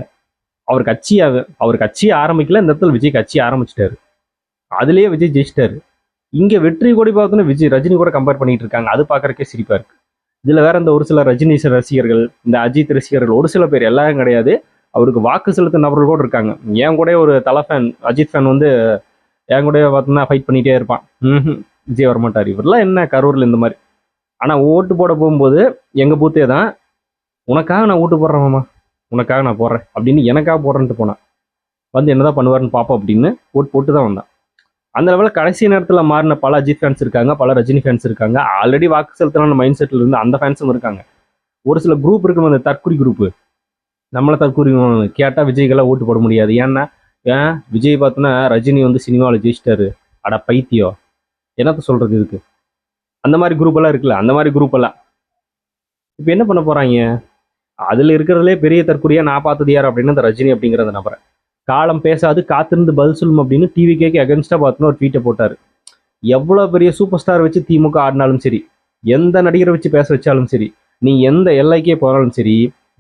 அவர் கட்சியை ஆரம்பிக்கல. இந்த இடத்துல விஜய் கட்சியை ஆரம்பிச்சிட்டாரு. அதுலயே விஜய் ஜெயிச்சிட்டாரு. இங்க வெற்றி கொடி பார்த்தோன்னா விஜய் ரஜினி கூட கம்பேர் பண்ணிட்டு இருக்காங்க. அது பாக்குறதுக்கே சிரிப்பா இருக்கு. இதுல வேற இந்த ஒரு சில ரஜினி ரசிகர்கள், இந்த அஜித் ரசிகர்கள், ஒரு சில பேர், எல்லாரும் கிடையாது, அவருக்கு வாக்கு செலுத்த நபர்கள் கூட இருக்காங்க. என் கூட ஒரு தலை ஃபேன், அஜித் ஃபேன் வந்து என் கூட பார்த்தோம்னா ஃபைட் பண்ணிட்டே இருப்பான். விஜய் வரமாட்டார். இவரெல்லாம் என்ன கரூர்ல இந்த மாதிரி. ஆனா ஓட்டு போட போகும்போது எங்க பூத்தே தான், உனக்காக நான் ஓட்டு போடுறேன் மாமா, உனக்காக நான் போடுறேன் அப்படின்னு எனக்காக போடுறேன்ட்டு போனான். வந்து என்னதான் பண்ணுவாருன்னு பார்ப்போம் அப்படின்னு ஓட்டு போட்டு தான் வந்தான். அந்த லெவலில் கடைசி நேரத்தில் மாறின பல அஜித் ஃபேன்ஸ் இருக்காங்க, பல ரஜினி ஃபேன்ஸ் இருக்காங்க. ஆல்ரெடி வாக்கு செலுத்தலான மைண்ட் செட்டில் இருந்து அந்த ஃபேன்ஸும் இருக்காங்க. ஒரு சில குரூப் இருக்கும், அந்த தற்குறி குரூப். நம்மள தற்குறி கேட்டால் விஜய்க்கெல்லாம் ஓட்டு போட முடியாது. ஏன்னா விஜய் பார்த்தோன்னா ரஜினி வந்து சினிமாவில் ஜெயிச்சிட்டாரு, அட பைத்தியம், என்னத்த சொல்றது இதுக்கு. அந்த மாதிரி குரூப் எல்லாம் இருக்குல்ல, அந்த மாதிரி குரூப் எல்லாம் இப்போ என்ன பண்ண போறாங்க? அதுல இருக்கிறதுலே பெரிய தற்குறியா நான் பார்த்தது யார் அப்படின்னா அந்த ரஜினி அப்படிங்கிற அந்த நபரை. காலம் பேசாது காத்திருந்து பதில் சொல்லும் அப்படின்னு டிவிகேக்கு அகென்ஸ்டா பார்த்தோன்னு ஒரு ட்வீட்டை போட்டாரு. எவ்வளவு பெரிய சூப்பர் ஸ்டார் வச்சு திமுக ஆடினாலும் சரி, எந்த நடிகரை வச்சு பேச வச்சாலும் சரி, நீ எந்த எல்லைக்கே போனாலும் சரி,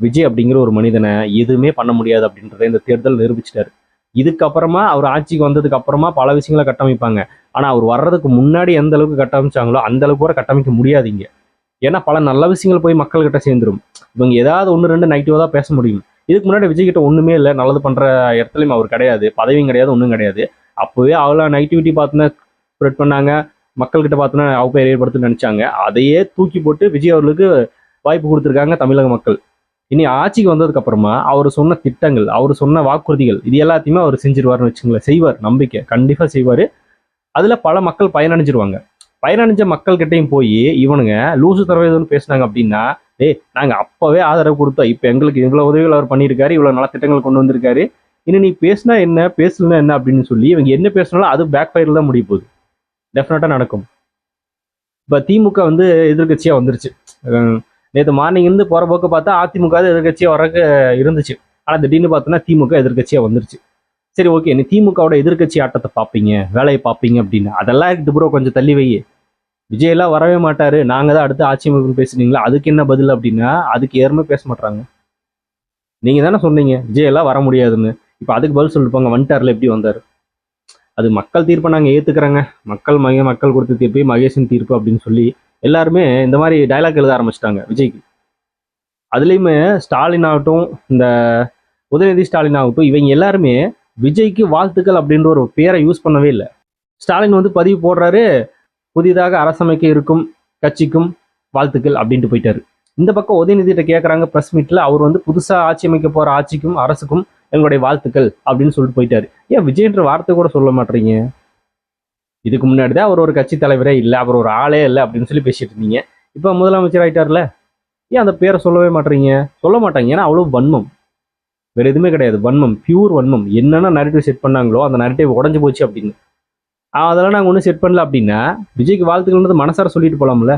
விஜய் அப்படிங்கிற ஒரு மனிதனை எதுவுமே பண்ண முடியாது அப்படின்றத இந்த தேர்தல் நிரூபிச்சிட்டாரு. இதுக்கப்புறமா அவர் ஆட்சிக்கு வந்ததுக்கு அப்புறமா பல விஷயங்களை கட்டமைப்பாங்க. ஆனா அவர் வர்றதுக்கு முன்னாடி எந்த அளவுக்கு கட்டமைச்சாங்களோ அந்த அளவுக்கு கூட கட்டமைக்க முடியாது இங்க. ஏன்னா பல நல்ல விஷயங்கள் போய் மக்கள்கிட்ட சேர்ந்துரும். இவங்க ஏதாவது ஒன்று ரெண்டு நெகட்டிவா தான் பேச முடியும். இதுக்கு முன்னாடி விஜய் கிட்ட ஒண்ணுமே இல்லை, நல்லது பண்ற இடத்துலயும் அவர் கிடையாது, பதவியும் கிடையாது, ஒன்றும் கிடையாது. அப்பவே அவ்வளோ நெகட்டிவிட்டி பார்த்துன்னா ஸ்ப்ரெட் பண்ணாங்க, மக்கள்கிட்ட பார்த்தோன்னா அவப்பெயர் ஏற்படுத்துன்னு நினைச்சாங்க. அதையே தூக்கி போட்டு விஜய் அவர்களுக்கு வாய்ப்பு கொடுத்துருக்காங்க தமிழக மக்கள். இனி ஆட்சிக்கு வந்ததுக்கு அப்புறமா அவர் சொன்ன திட்டங்கள், அவர் சொன்ன வாக்குறுதிகள், இது எல்லாத்தையுமே அவர் செஞ்சிருவாருன்னு வச்சுங்களேன். செய்வார், நம்பிக்கை கண்டிப்பா செய்வாரு. அதுல பல மக்கள் பயனடைஞ்சிருவாங்க. பயனடைஞ்ச மக்கள் கிட்டையும் போய் இவனுங்க லூசு தரவேதுன்னு பேசினாங்க அப்படின்னா, நாங்க அப்பவே ஆதரவு கொடுத்தோம், இப்ப எங்களுக்கு இவ்வளவு உதவிகள் அவர் பண்ணியிருக்காரு, இவ்வளவு நல திட்டங்கள் கொண்டு வந்திருக்காரு, இன்னும் நீ பேசினா என்ன பேசலன்னா என்ன அப்படின்னு சொல்லி இவங்க என்ன பேசினாலும் அது பேக் ஃபயர்ல தான் முடிய போகுது. டெஃபினட்டா நடக்கும். இப்ப திமுக வந்து எதிர்கட்சியா வந்துருச்சு. நேற்று மார்னிங் இருந்து போற போக்க பார்த்தா அதிமுக எதிர்கட்சியா வர்றதுக்கு இருந்துச்சு. ஆனா திடீர்னு பார்த்தோன்னா திமுக எதிர்கட்சியா வந்துருச்சு. சரி, ஓகே, நீ திமுகவோட எதிர்கட்சி ஆட்டத்தை பார்ப்பீங்க, வேலையை பார்ப்பீங்க அப்படின்னு அதெல்லாம் இருக்குது ப்ரோ, கொஞ்சம் தள்ளி வை. விஜய் எல்லாம் வரவே மாட்டாரு, நாங்க தான் அடுத்து ஆட்சி அமைப்பு பேசுனீங்களா, அதுக்கு என்ன பதில் அப்படின்னா அதுக்கு யாருமே பேச மாட்டாங்க. நீங்க தானே சொன்னீங்க விஜய் எல்லாம் வர முடியாதுன்னு, இப்ப அதுக்கு பதில் சொல்லிருப்பாங்க, வந்துட்டார்ல எப்படி வந்தாரு. அது மக்கள் தீர்ப்பை நாங்க ஏத்துக்கிறோங்க, மக்கள் கொடுத்த தீர்ப்பு மகேஷன் தீர்ப்பு அப்படின்னு சொல்லி எல்லாருமே இந்த மாதிரி டைலாக் எழுத ஆரம்பிச்சிட்டாங்க விஜய்க்கு. அதுலயுமே ஸ்டாலின் ஆகட்டும், இந்த உதயநிதி ஸ்டாலின் ஆகட்டும், இவங்க எல்லாருமே விஜய்க்கு வாழ்த்துக்கள் அப்படின்ற ஒரு பேரை யூஸ் பண்ணவே இல்லை. ஸ்டாலின் வந்து பதிவு போடுறாரு, புதிதாக அரசமைக்க இருக்கும் கட்சிக்கும் வாழ்த்துக்கள் அப்படின்ட்டு போயிட்டாரு. இந்த பக்கம் உதயநிதிட்ட கேட்குறாங்க ப்ரெஸ் மீட்ல, அவர் வந்து புதுசா ஆட்சி அமைக்க போற ஆட்சிக்கும் அரசுக்கும் எங்களுடைய வாழ்த்துக்கள் அப்படின்னு சொல்லிட்டு போயிட்டாரு. ஏன் விஜய்ன்ற வார்த்தை கூட சொல்ல மாட்டீங்க? இதுக்கு முன்னாடி தான் அவர் ஒரு கட்சி தலைவரே இல்லை, அவர் ஒரு ஆளே இல்லை அப்படின்னு சொல்லி பேசிட்டு இருந்தீங்க. இப்போ முதலமைச்சர் ஆயிட்டார்ல, ஏன் அந்த பேரை சொல்லவே மாட்டீங்க? சொல்ல மாட்டாங்க, ஏன்னா அவ்வளவு வன்மம், வேற எதுவுமே கிடையாது. வன்மம், பியூர் வன்மம். என்னென்ன நரேட்டிவ் செட் பண்ணாங்களோ அந்த நரேட்டிவ் உடஞ்சு போச்சு அப்படின்னு. அதெல்லாம் நாங்கள் ஒன்றும் செட் பண்ணல அப்படின்னா விஜய்க்கு வாழ்த்துக்கள்ன்றது மனசார சொல்லிட்டு போலாம்ல.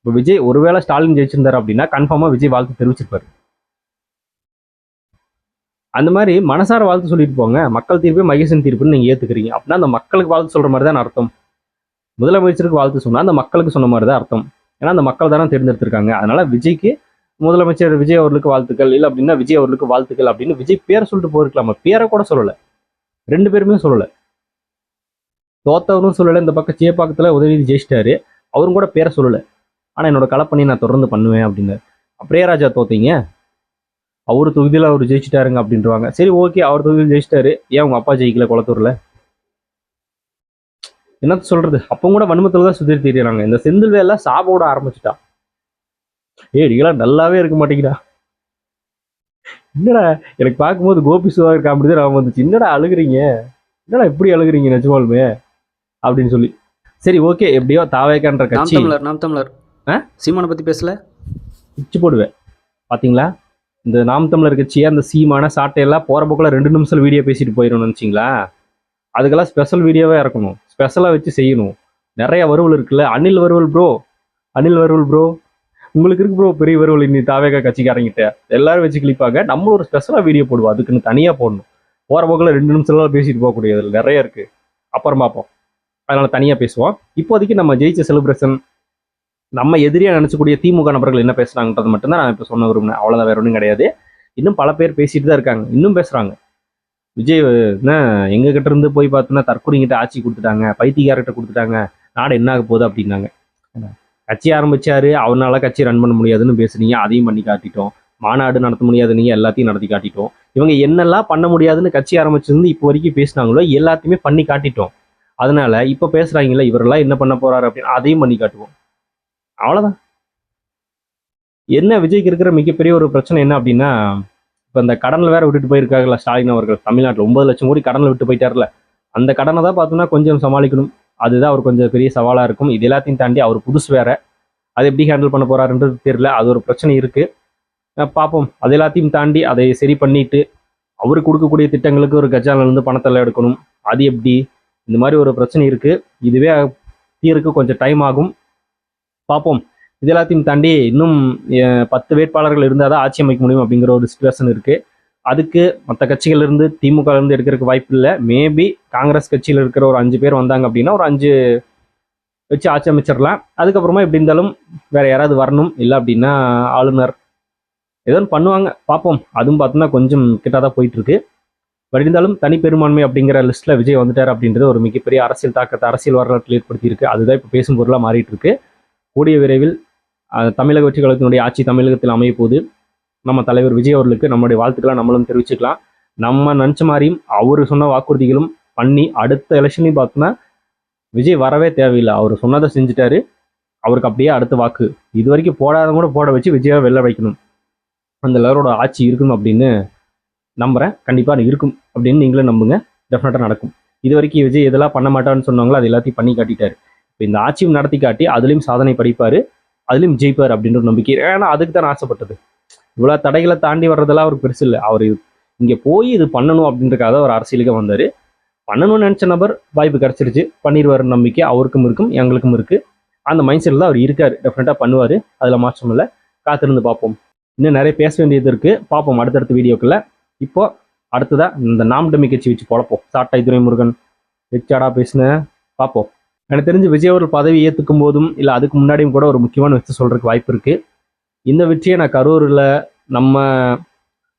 இப்போ விஜய் ஒருவேளை ஸ்டாலின் ஜெயிச்சிருந்தாரு அப்படின்னா கன்ஃபார்மா விஜய் வாழ்த்து தெரிவிச்சிருப்பாரு. அந்த மாதிரி மனசார வாழ்த்து சொல்லிட்டு போங்க. மக்கள் தீர்ப்பு மகேசன் தீர்ப்புன்னு நீங்க ஏத்துக்கிறீங்க அப்படின்னா அந்த மக்களுக்கு வாழ்த்து சொல்ற மாதிரி தான் அர்த்தம். முதலமைச்சருக்கு வாழ்த்து சொன்னா அந்த மக்களுக்கு சொன்ன மாதிரி தான் அர்த்தம். ஏன்னா அந்த மக்கள் தானே தேர்ந்தெடுத்திருக்காங்க. அதனால விஜய்க்கு முதலமைச்சர் விஜய் அவர்களுக்கு வாழ்த்துக்கள், இல்லை அப்படின்னா விஜய் அவர்களுக்கு வாழ்த்துக்கள் அப்படின்னு விஜய் பேரை சொல்லிட்டு போயிருக்கலாமா? பேரை கூட சொல்லலை, 2 பேருமே சொல்லலை. தோத்தவரும் சொல்லலை, இந்த பக்கம் சேப்பாக்கத்தில் உதயநிதி ஜெயிச்சிட்டாரு, அவரும் கூட பேரை சொல்லலை. ஆனால் என்னோட களப்பணி நான் தொடர்ந்து பண்ணுவேன் அப்படின்னு. அப்படியே ராஜா தோத்தீங்க, அவர் தொகுதியில் அவர் ஜெயிச்சிட்டாருங்க அப்படின்றவாங்க. சரி ஓகே, அவர் தொகுதியில் ஜெயிச்சிட்டாரு, ஏன் உங்க அப்பா ஜெயிக்கல குளத்தூர்ல? என்னத்த சொல்றது? அப்போ கூட வன்மத்தில் தான் சுற்றி தெரியுறாங்க. இந்த செந்தில் வேலை சாபோட ஆரம்பிச்சுட்டா. நீங்களாம் நல்லாவே இருக்க மாட்டேங்கிறா. என்னடா எனக்கு பார்க்கும்போது கோபி சுதாகர் காமெடி தான் ஞாபகம் வந்துச்சு. என்னடா அழுகுறீங்க, என்னடா இப்படி அழுகுறீங்க நிஜமாலுமே அப்படின்னு சொல்லி. சரி ஓகே, எப்படியோ தாவேக்கான்ற கட்சி நாம் தமிழர் சீமானை பத்தி பேசல, பிச்சு போடுவேன். பாத்தீங்களா, இந்த நாம் தமிழர் கட்சியை அந்த சீமான சாட்டையெல்லாம் போற போக்கில் 2 நிமிஷம் வீடியோ பேசிட்டு போயிடணும்னு நினைச்சிங்களா? அதுக்கெல்லாம் ஸ்பெஷல் வீடியோவே இறக்கணும், ஸ்பெஷலாக வச்சு செய்யணும். நிறைய வருவல் இருக்குல்ல. அனில் வருவல் ப்ரோ, உங்களுக்கு இருக்கு ப்ரோ பெரிய வருவல். இன்னி தாவேகா கட்சிக்காரங்கிட்ட எல்லாரும் வச்சு கிளிப்பாங்க. நம்மளும் ஒரு ஸ்பெஷலாக வீடியோ போடுவோம், அதுக்குன்னு தனியாக போடணும். போகிற போக்கில் 2 நிமிஷம்லாம் பேசிட்டு போகக்கூடியது நிறைய இருக்கு, அப்புறம் பார்ப்போம். அதனால தனியாக பேசுவோம். இப்போதைக்கு நம்ம ஜெயிச்ச செலிப்ரேஷன், நம்ம எதிரியாக நினச்சக்கூடிய திமுக நபர்கள் என்ன பேசுகிறாங்கன்றது மட்டும்தான் நான் இப்போ சொன்ன விரும்பினேன். அவ்வளோதான், வேற ஒன்றும் கிடையாது. இன்னும் பல பேர் பேசிட்டு தான் இருக்காங்க, இன்னும் பேசுகிறாங்க. விஜய் என்ன எங்ககிட்ட இருந்து போய் பார்த்தோன்னா தற்கொலைங்கிட்ட ஆட்சி கொடுத்துட்டாங்க, பைத்தியக்காரர்கிட்ட கொடுத்துட்டாங்க, நாடு என்ன ஆக போகுது அப்படின்னாங்க. கட்சி ஆரம்பிச்சாரு, அவனால கட்சி ரன் பண்ண முடியாதுன்னு பேசுனீங்க, அதையும் பண்ணி காட்டிட்டோம். மாநாடு நடத்த முடியாது, நீங்க எல்லாத்தையும் நடத்தி காட்டிட்டோம். இவங்க என்னெல்லாம் பண்ண முடியாதுன்னு கட்சி ஆரம்பிச்சிருந்து இப்போ வரைக்கும் பேசினாங்களோ எல்லாத்தையுமே பண்ணி காட்டிட்டோம். அதனால இப்போ பேசுறாங்கல்ல, இவரெல்லாம் என்ன பண்ண போறாரு அப்படின்னு, அதையும் பண்ணி காட்டுவோம். அவ்வளோதான். என்ன விஜய்க்கு இருக்கிற மிகப்பெரிய ஒரு பிரச்சனை என்ன அப்படின்னா, இப்போ இந்த கடனில் வேற விட்டுட்டு போயிருக்காங்கல்ல ஸ்டாலின் அவர்கள். தமிழ்நாட்டில் 9 லட்சம் கோடி கடனில் விட்டு போயிட்டார்ல, அந்த கடனை தான் பார்த்தோம்னா கொஞ்சம் சமாளிக்கணும். அதுதான் அவர் கொஞ்சம் பெரிய சவாலாக இருக்கும். இது எல்லாத்தையும் தாண்டி அவர் புதுசு வேற, அதை எப்படி ஹேண்டில் பண்ண போறாருன்றது தெரியல. அது ஒரு பிரச்சனை இருக்கு, பார்ப்போம். அது எல்லாத்தையும் தாண்டி அதை சரி பண்ணிட்டு அவருக்கு கொடுக்கக்கூடிய திட்டங்களுக்கு ஒரு கஜானிலிருந்து பணத்தெல்லாம் எடுக்கணும். அது எப்படி, இந்த மாதிரி ஒரு பிரச்சனை இருக்கு. இதுவே தீர்க்கு கொஞ்சம் டைம் ஆகும், பார்ப்போம். இது எல்லாத்தையும் தாண்டி இன்னும் 10 வேட்பாளர்கள் இருந்தால் தான் ஆட்சி அமைக்க முடியும் அப்படிங்கிற ஒரு சிச்சுவேஷன் இருக்கு. அதுக்கு மற்ற கட்சிகள் இருந்து திமுக இருந்து எடுக்கிறதுக்கு வாய்ப்பு இல்லை. மேபி காங்கிரஸ் கட்சியில் இருக்கிற ஒரு 5 பேர் வந்தாங்க அப்படின்னா ஒரு 5 வச்சு ஆட்சி அமைச்சிடலாம். அதுக்கப்புறமா எப்படி இருந்தாலும் வேற யாராவது வரணும், இல்லை அப்படின்னா ஆளுநர் ஏதோ பண்ணுவாங்க, பார்ப்போம். அதுவும் பார்த்தோம்னா கொஞ்சம் கிட்டதான் போயிட்டு இருக்கு. பட் இருந்தாலும் தனிப்பெரும்பான்மை அப்படிங்கிற லிஸ்ட்ல விஜய் வந்துட்டார் அப்படின்றது ஒரு மிகப்பெரிய அரசியல் தாக்கத்தை அரசியல் வரலாற்றில் ஏற்படுத்தி இருக்கு. அதுதான் இப்போ பேசும் பொருளாக மாறிட்டு இருக்கு. கூடிய விரைவில் தமிழக வெற்றி கழகத்தினுடைய ஆட்சி தமிழகத்தில் அமைய போது நம்ம தலைவர் விஜய் அவர்களுக்கு நம்மளுடைய வாழ்த்துக்களை நம்மளும் தெரிவிச்சுக்கலாம். நம்ம நினச்ச மாதிரியும் அவர் சொன்ன வாக்குறுதிகளும் பண்ணி அடுத்த எலெக்ஷனையும் பார்த்தோன்னா விஜய் வரவே தேவையில்லை, அவர் சொன்னதை செஞ்சுட்டாரு. அவருக்கு அப்படியே அடுத்த வாக்கு இது வரைக்கும் போடாத கூட போட வச்சு விஜயாவை வெளில வைக்கணும். அந்த எல்லாரோட ஆட்சி இருக்கணும் அப்படின்னு நம்புறேன். கண்டிப்பாக இருக்கும் அப்படின்னு நீங்களும் நம்புங்க, டெஃபினட்டாக நடக்கும். இது வரைக்கும் விஜய் இதெல்லாம் பண்ண மாட்டான்னு சொன்னாங்களோ அது எல்லாத்தையும் பண்ணி காட்டிட்டாரு. இப்போ இந்த ஆட்சியும் நடத்தி காட்டி அதுலேயும் சாதனை படிப்பார், அதுலேயும் ஜெயிப்பார் அப்படின்ற நம்பிக்கை. ஏன்னா அதுக்கு தான் ஆசைப்பட்டது. இவ்வளோ தடைகளை தாண்டி வர்றதெல்லாம் அவருக்கு பெருசு இல்லை. அவர் இங்கே போய் இது பண்ணணும் அப்படின்றக்காக ஒரு அரசியலுக்கு வந்தார். பண்ணணும்னு நினச்ச நபர் வாய்ப்பு கிடச்சிருச்சு, பண்ணிடுவார் நம்பிக்கை அவருக்கும் இருக்கும், எங்களுக்கும் இருக்குது. அந்த மைண்ட் செட்டில் தான் அவர் இருக்கார். டெஃபினட்டாக பண்ணுவார், அதில் மாற்றம் இல்லை. காத்திருந்து பார்ப்போம். இன்னும் நிறைய பேச வேண்டியது இருக்குது, பார்ப்போம் அடுத்தடுத்த வீடியோக்குள்ள. இப்போ அடுத்ததாக இந்த நாம் டம்மி கட்சி வச்சு பொழப்போம். சாட்டை துரைமுருகன் வச்சாடா பேசுனேன், பார்ப்போம். எனக்கு தெரிஞ்சு விஜய் அவர்கள் பதவி ஏற்றுக்கும் போதும் இல்லை அதுக்கு முன்னாடியும் கூட ஒரு முக்கியமான விஷயம் சொல்கிறதுக்கு வாய்ப்பு இருக்குது. இந்த வெற்றியை நான் கரூரில் நம்ம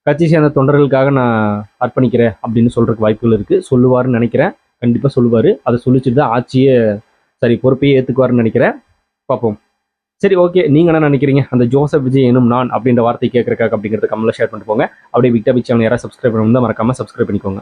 கட்சி சேர்ந்த தொண்டர்களுக்காக நான் அர்ப்பணிக்கிறேன் அப்படின்னு சொல்கிறதுக்கு வாய்ப்புகள் இருக்குது. சொல்லுவாருன்னு நினைக்கிறேன், கண்டிப்பாக சொல்லுவார். அதை சொல்லிச்சுட்டு தான் ஆட்சியை பொறுப்பையே ஏற்றுக்குவாருன்னு நினைக்கிறேன், பார்ப்போம். சரி ஓகே, நீங்கள் என்ன நினைக்கிறீங்க? அந்த ஜோசப் விஜய் எனும் நான் அப்படின்ற வார்த்தை கேட்குறக்காக அப்படிங்கிறத கமெண்ட்ல ஷேர் பண்ணிட்டு போங்க. அப்படியே விக்டா பிக் சேனல் யாராவது சப்ஸ்கிரைப் பண்ணி மறக்காமல் சப்ஸ்கிரைப் பண்ணிக்கோங்க.